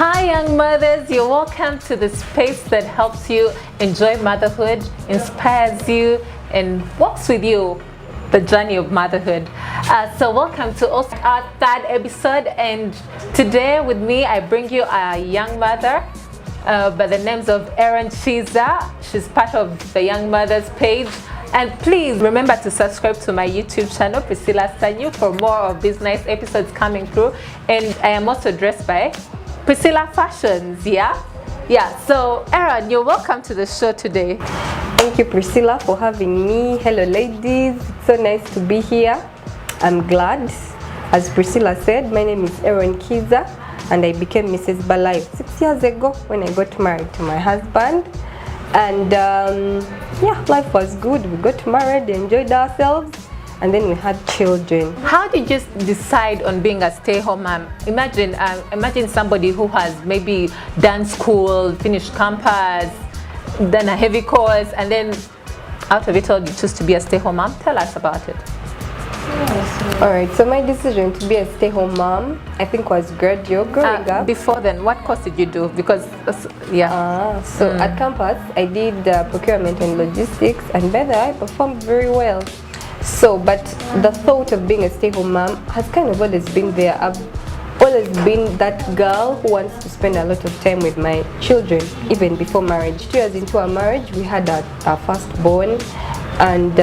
Hi young mothers, you're welcome to the space that helps you enjoy motherhood, inspires you and walks with you the journey of motherhood. So welcome to also our third episode, and today with me I bring you a young mother by the names of Erone. She's part of the Young Mothers page. And please remember to subscribe to my YouTube channel, Priscilla Sanyu, for more of these nice episodes coming through. And I am also dressed by Priscilla Fashions, yeah? So Erone, you're welcome to the show today. Thank you, Priscilla, for having me. Hello, ladies. It's so nice to be here. I'm glad. As Priscilla said, my name is Erone Kiza, and I became Mrs. Balive 6 years ago when I got married to my husband. And life was good. We got married, enjoyed ourselves, and then we had children. How did you decide on being a stay-home mom? Imagine somebody who has maybe done school, finished campus, done a heavy course, and then out of it all, you choose to be a stay-home mom. Tell us about it. Alright, so my decision to be a stay-home mom, I think, was gradual growing up. Before then, what course did you do? Because, at campus, I did procurement and logistics, and by that I performed very well. So, but the thought of being a stay-home mom has kind of always been there. I've always been that girl who wants to spend a lot of time with my children, even before marriage. 2 years into our marriage, we had our firstborn, and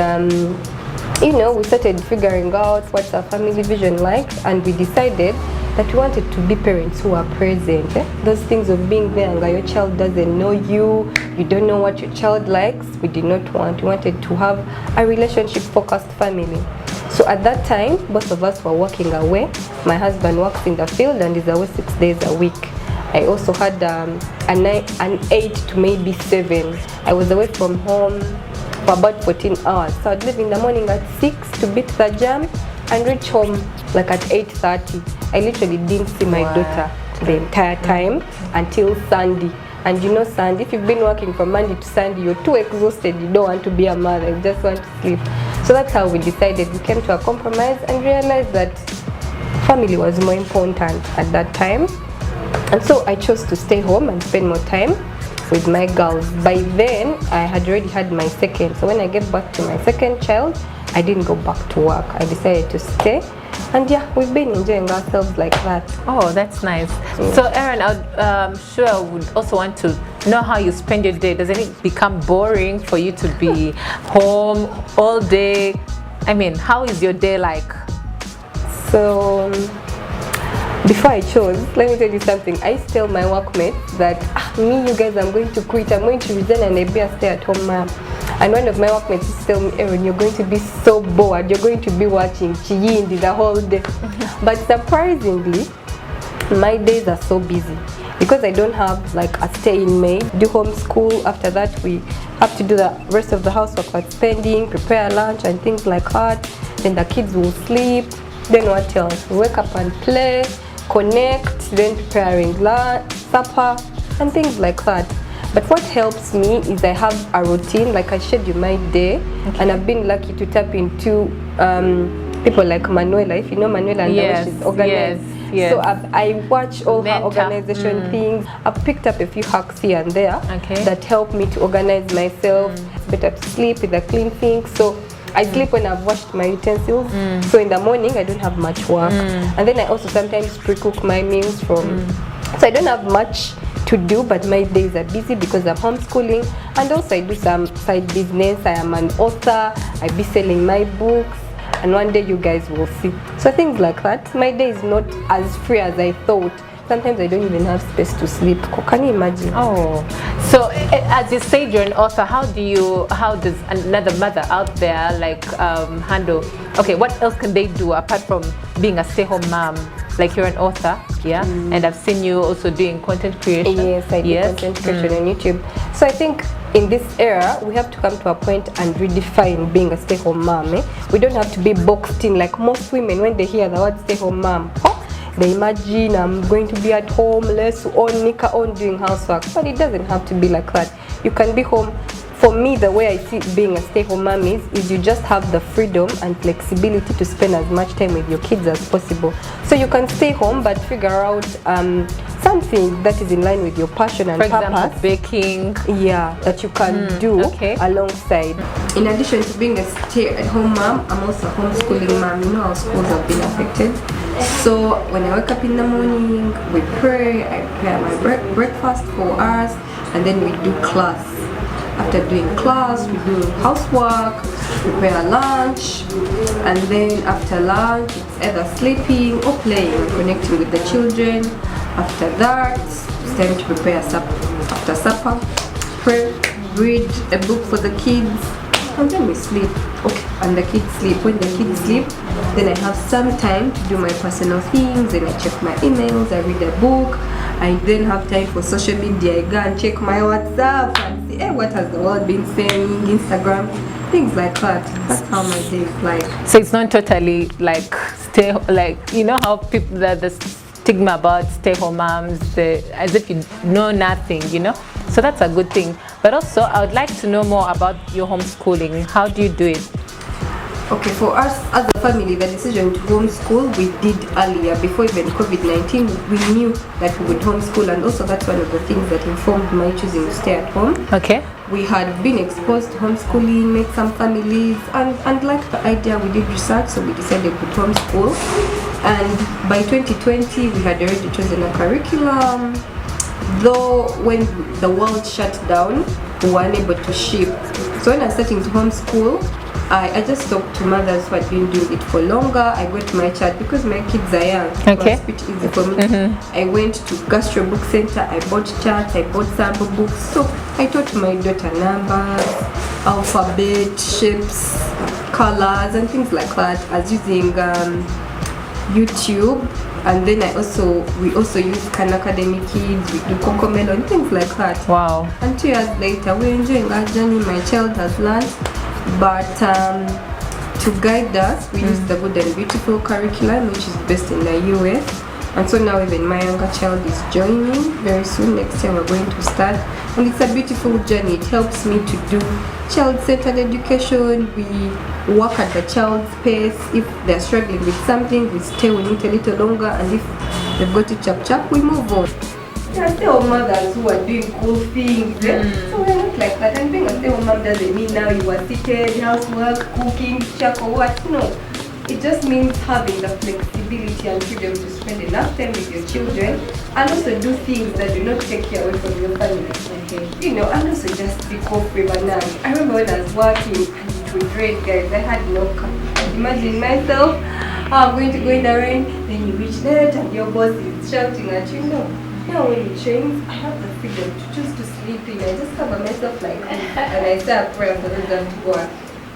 we started figuring out what's our family vision like, and we decided that we wanted to be parents who are present. Those things of being there and your child doesn't know you, you don't know what your child likes, we did not want. We wanted to have a relationship-focused family. So at that time, both of us were working away. My husband works in the field and is away 6 days a week. I also had an 8 to maybe 7. I was away from home for about 14 hours. So I'd leave in the morning at 6 to beat the jam and reach home like at 8:30. I literally didn't see my daughter the entire time until Sunday. And you know, Sunday, if you've been working from Monday to Sunday, you're too exhausted, you don't want to be a mother, you just want to sleep. So that's how we decided. We came to a compromise and realized that family was more important at that time. And so I chose to stay home and spend more time with my girls. By then, I had already had my second. So when I gave birth to my second child, I didn't go back to work. I decided to stay. And we've been enjoying ourselves like that. Oh, that's nice. So Erone, I'm sure I would also want to know how you spend your day. Doesn't it become boring for you to be home all day? I mean, how is your day like? So before I chose, let me tell you something. I used to tell my workmates that you guys, I'm going to quit, I'm going to resign and I'll be a stay-at-home mom. And one of my workmates used to tell me, Erone, you're going to be so bored, you're going to be watching Chiyindi the whole day. But surprisingly, my days are so busy because I don't have like a stay-in maid, do homeschool. After that, we have to do the rest of the housework, like spending, prepare lunch and things like that. Then the kids will sleep. Then what else? We wake up and play, connect, then preparing lunch, supper, and things like that. But what helps me is I have a routine, like I schedule my day, and I've been lucky to tap into people like Manuela. If you know Manuela, and she's organized. Yes. So I watch all her organization things. I've picked up a few hacks here and there that help me to organize myself, better to sleep with a clean thing. So I sleep when I've washed my utensils. So in the morning, I don't have much work. And then I also sometimes pre-cook my meals from... So I don't have much to do, but my days are busy because I'm homeschooling. And also I do some side business. I am an author. I be selling my books. And one day you guys will see. So things like that. My day is not as free as I thought. Sometimes I don't even have space to sleep. Can you imagine? Oh, so as you said, you're an author. How does another mother out there like handle? Okay, what else can they do apart from being a stay-home mom? Like you're an author, and I've seen you also doing content creation. Yes, I do content creation on YouTube. So I think in this era, we have to come to a point and redefine being a stay-home mom. We don't have to be boxed in like most women when they hear the word stay-home mom. They imagine I'm going to be at home, less on, nika on, doing housework. But it doesn't have to be like that. You can be home for me, the way I see being a stay-home mom is you just have the freedom and flexibility to spend as much time with your kids as possible. So you can stay home but figure out something that is in line with your passion and For purpose. example, baking. Yeah, that you can do alongside. In addition to being a stay-at-home mom, I'm also a homeschooling mom. You know how schools have been affected. So when I wake up in the morning, we pray, I prepare my breakfast for us, and then we do class. After doing class, we do housework, prepare lunch, and then after lunch, it's either sleeping or playing or connecting with the children. After that, it's time to prepare supper. After supper, pray, read a book for the kids, and then we sleep. Okay, and the kids sleep. When the kids sleep, then I have some time to do my personal things, and I check my emails, I read a book. I then have time for social media. I go and check my WhatsApp and see, hey, what has the world been saying, Instagram, things like that. That's how my day is like. So it's not totally like you know how people the stigma about stay-home moms, as if you know nothing, you know. So that's a good thing. But also, I would like to know more about your homeschooling. How do you do it? Okay, for us as a family, the decision to homeschool we did earlier, before even COVID-19. We knew that we would homeschool, and also that's one of the things that informed my choosing to stay at home. Okay. We had been exposed to homeschooling, met some families, and liked the idea. We did research, so we decided to homeschool. And by 2020, we had already chosen a curriculum. Though when the world shut down, we were unable to shift. So when I started to homeschool, I just talked to mothers who had been doing it for longer. I got my child because my kids are young. Okay. It was easy for me. I went to Gastro Book Center. I bought charts. I bought sample books. So I taught my daughter numbers, alphabet, shapes, colors, and things like that. As using YouTube. And then we also use Khan Academy Kids. We do Coco Melon, things like that. Wow. And 2 years later, we're enjoying our journey. My child has learned. But to guide us, we use the Good and Beautiful curriculum, which is based in the US. And so now even my younger child is joining. Very soon, next year, we're going to start. And it's a beautiful journey. It helps me to do child-centered education. We work at the child's pace. If they're struggling with something, we stay with it a little longer. And if they've got to chop, we move on. There are stay-home mothers who are doing cool things. So we're not like that. And being a stay-home mom doesn't mean now you are seated, housework, cooking, check or what. No. It just means having the flexibility and freedom to spend enough time with your children and also do things that do not take you away from your family. Okay. You know, and also just be cool-free. But now, I remember when I was working and it was great, guys. I had no car. Imagine myself, I'm going to go in the rain, then you reach there and your boss is shouting at you. No. Now when you train, I have the freedom to choose to sleep in. I just cover myself like this and I say a prayer for them to go out.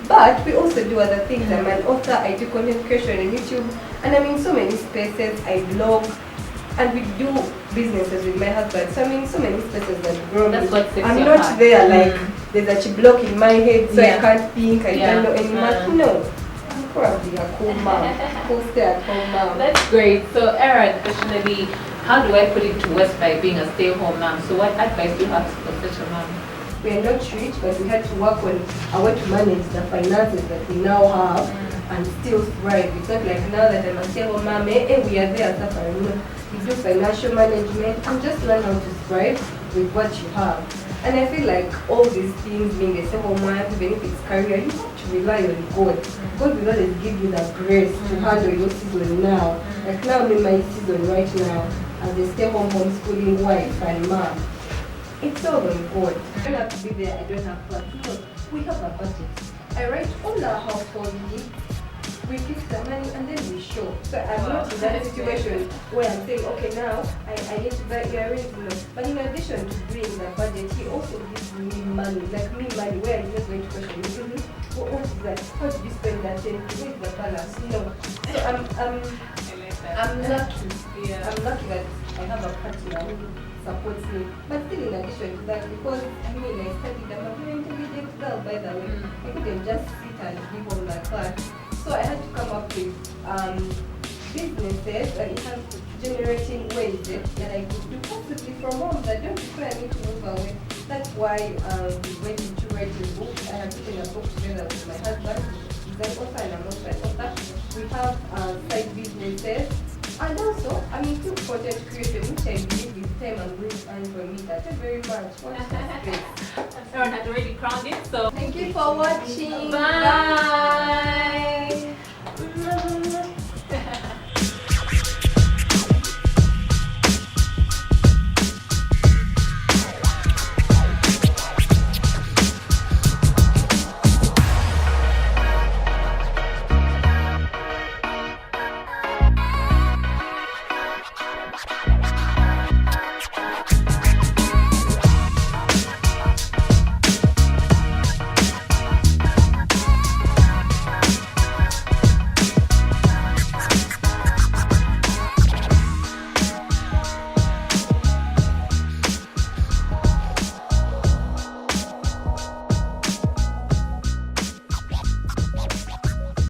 But we also do other things. I'm an author, I do content creation on YouTube, and I'm in so many spaces. I blog, and we do businesses with my husband. So I'm in so many spaces that grow me. I'm not there like there's a block in my head, so I can't think, I don't know anymore. No. I'm probably a cool mom, cool stay-at-home mom. That's great. So Erone, especially, how do I put it to work by being a stay-at-home mom? So what advice do you have for such a mom? We are not rich, but we had to work on how to manage the finances that we now have and still thrive. It's not like now that I'm a stay-at-home mom, we are there suffering. No, we do financial management and just learn how to thrive with what you have. And I feel like all these things, being a stay-at-home mom, even if it's career, you have to rely on God. God will always give you the grace to handle your season now. Like now I'm in my season right now as a stay-at-home homeschooling wife and mom. It's all on God. I don't have to be there, I don't have fun. No, we have a budget. I write all our household needs, we fix the money, and then we show. So I'm not in that situation where I'm saying, okay, now I need to buy earrings. No. But in addition to doing the budget, he also gives me money, like me money, where I'm just going to question me. What is that? How did you spend that 10? Where is the balance? No. So I'm lucky. Yeah. I'm lucky that I have a partner who supports me. But still, in addition to that, because I studied, I'm a very intelligent girl, by the way. I couldn't just sit and be home like that. So I had to come up with businesses and generating ways that I could do possibly from home that don't require me to move away. That's why we went into writing books. I have written a book together with my husband. He's an author and I'm also an author. We have side businesses. And also, I'm into content creation, which I believe with time I'm going to earn from it. Thank you very much. Watch that space. Erone had already crowned it, so thank you for watching. bye.